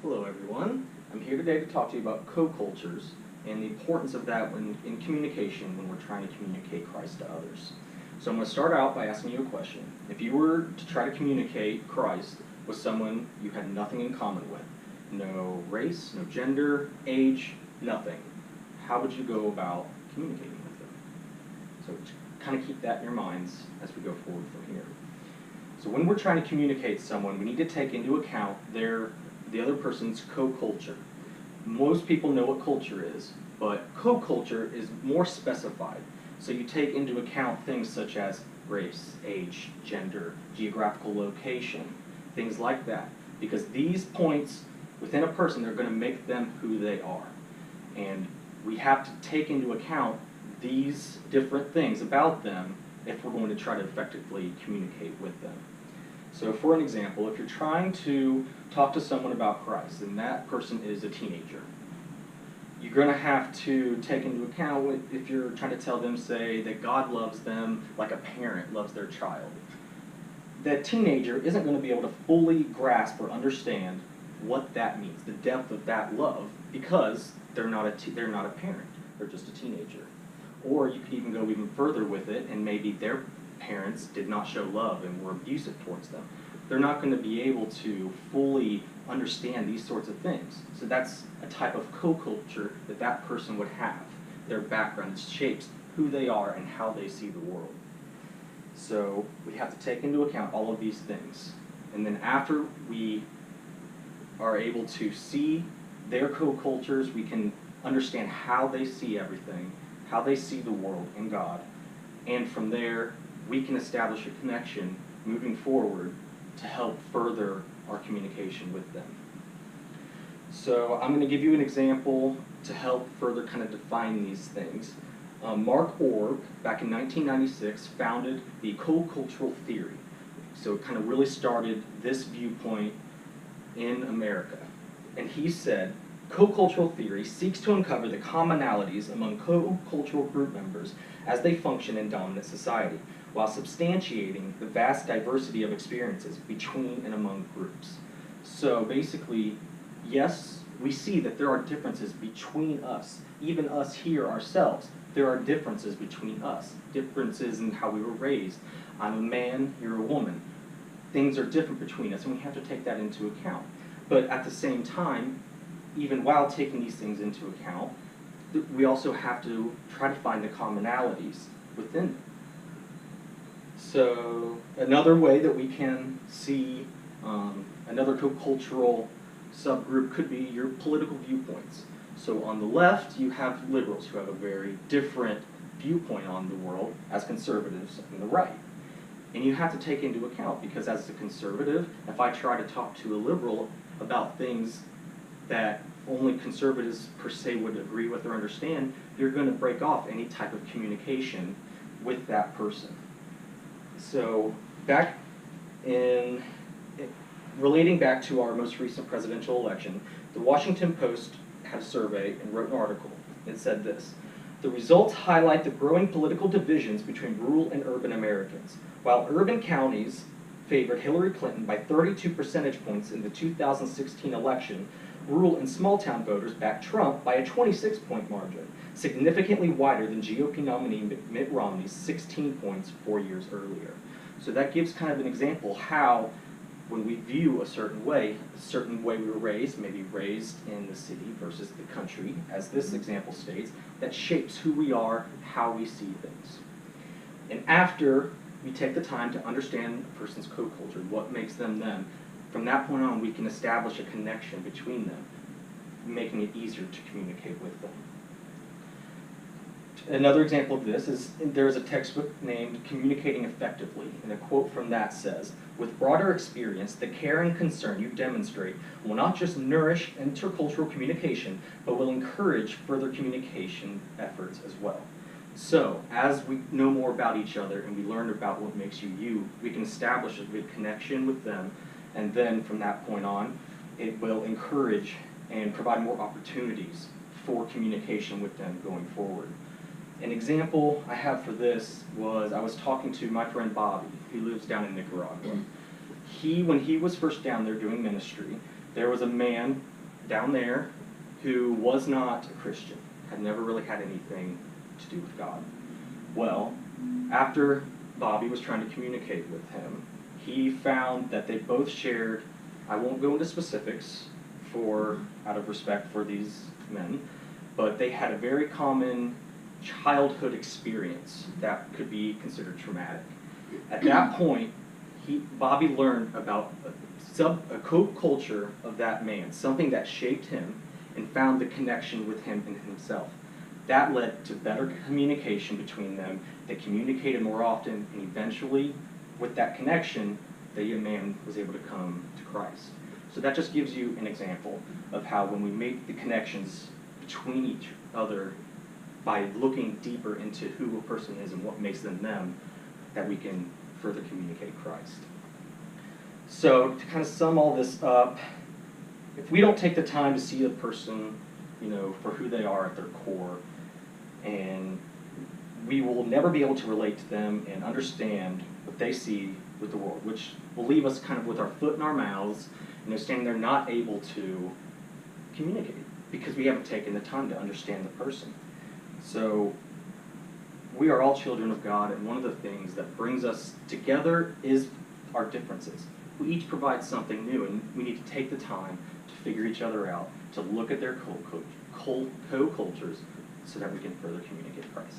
Hello everyone. I'm here today to talk to you about co-cultures and the importance of that in communication when we're trying to communicate Christ to others. So I'm going to start out by asking you a question. If you were to try to communicate Christ with someone you had nothing in common with, no race, no gender, age, nothing, how would you go about communicating with them? So kind of keep that in your minds as we go forward from here. So when we're trying to communicate to someone, we need to take into account the other person's co-culture. Most people know what culture is, but co-culture is more specified. So you take into account things such as race, age, gender, geographical location, things like that. Because these points within a person, they're going to make them who they are. And we have to take into account these different things about them if we're going to try to effectively communicate with them. So for an example, if you're trying to talk to someone about Christ and that person is a teenager, you're going to have to take into account if you're trying to tell them, say, that God loves them like a parent loves their child. That teenager isn't going to be able to fully grasp or understand what that means, the depth of that love, because they're not a parent, they're just a teenager. Or you could even go even further with it, and maybe their parents did not show love and were abusive towards them. They're not going to be able to fully understand these sorts of things. So that's a type of co-culture that that person would have. Their background shapes who they are and how they see the world. So we have to take into account all of these things. And then after we are able to see their co-cultures, we can understand how they see everything, how they see the world and God. And from there, we can establish a connection moving forward to help further our communication with them. So I'm going to give you an example to help further kind of define these things. Mark Orb, back in 1996, founded the co-cultural theory. So it kind of really started this viewpoint in America. And he said, co-cultural theory seeks to uncover the commonalities among co-cultural group members as they function in dominant society, while substantiating the vast diversity of experiences between and among groups. So basically, yes, we see that there are differences between us, even us here ourselves. There are differences between us, differences in how we were raised. I'm a man, you're a woman. Things are different between us, and we have to take that into account. But at the same time, even while taking these things into account, we also have to try to find the commonalities within them. So another way that we can see another co-cultural subgroup could be your political viewpoints. So on the left, you have liberals who have a very different viewpoint on the world as conservatives on the right. And you have to take into account, because as a conservative, if I try to talk to a liberal about things that only conservatives per se would agree with or understand, you're going to break off any type of communication with that person. So relating back to our most recent presidential election, the Washington Post had a survey and wrote an article. It said this: the results highlight the growing political divisions between rural and urban Americans. While urban counties favored Hillary Clinton by 32 percentage points in the 2016 election, rural and small-town voters backed Trump by a 26-point margin, significantly wider than GOP nominee Mitt Romney's 16 points 4 years earlier. So that gives kind of an example how, when we view a certain way we were raised, maybe raised in the city versus the country, as this example states, that shapes who we are, how we see things. And after we take the time to understand a person's co-culture, what makes them them, from that point on, we can establish a connection between them, making it easier to communicate with them. Another example of this is there's a textbook named Communicating Effectively, and a quote from that says, with broader experience, the care and concern you demonstrate will not just nourish intercultural communication, but will encourage further communication efforts as well. So, as we know more about each other and we learn about what makes you you, we can establish a good connection with them, and then from that point on, it will encourage and provide more opportunities for communication with them going forward. An example I have for this was I was talking to my friend Bobby, who lives down in Nicaragua. When he was first down there doing ministry, there was a man down there who was not a Christian, had never really had anything to do with God. Well, after Bobby was trying to communicate with him, he found that they both shared, I won't go into specifics out of respect for these men, but they had a very common childhood experience that could be considered traumatic. At that point, Bobby learned about a co-culture of that man, something that shaped him, and found the connection with him and himself. That led to better communication between them. They communicated more often, and eventually, with that connection, the young man was able to come to Christ. So that just gives you an example of how when we make the connections between each other by looking deeper into who a person is and what makes them them, that we can further communicate Christ. So to kind of sum all this up, if we don't take the time to see a person, for who they are at their core, and we will never be able to relate to them and understand what they see with the world, which will leave us kind of with our foot in our mouths, standing there not able to communicate because we haven't taken the time to understand the person. So we are all children of God, and one of the things that brings us together is our differences. We each provide something new, and we need to take the time to figure each other out, to look at their co-cultures so that we can further communicate Christ.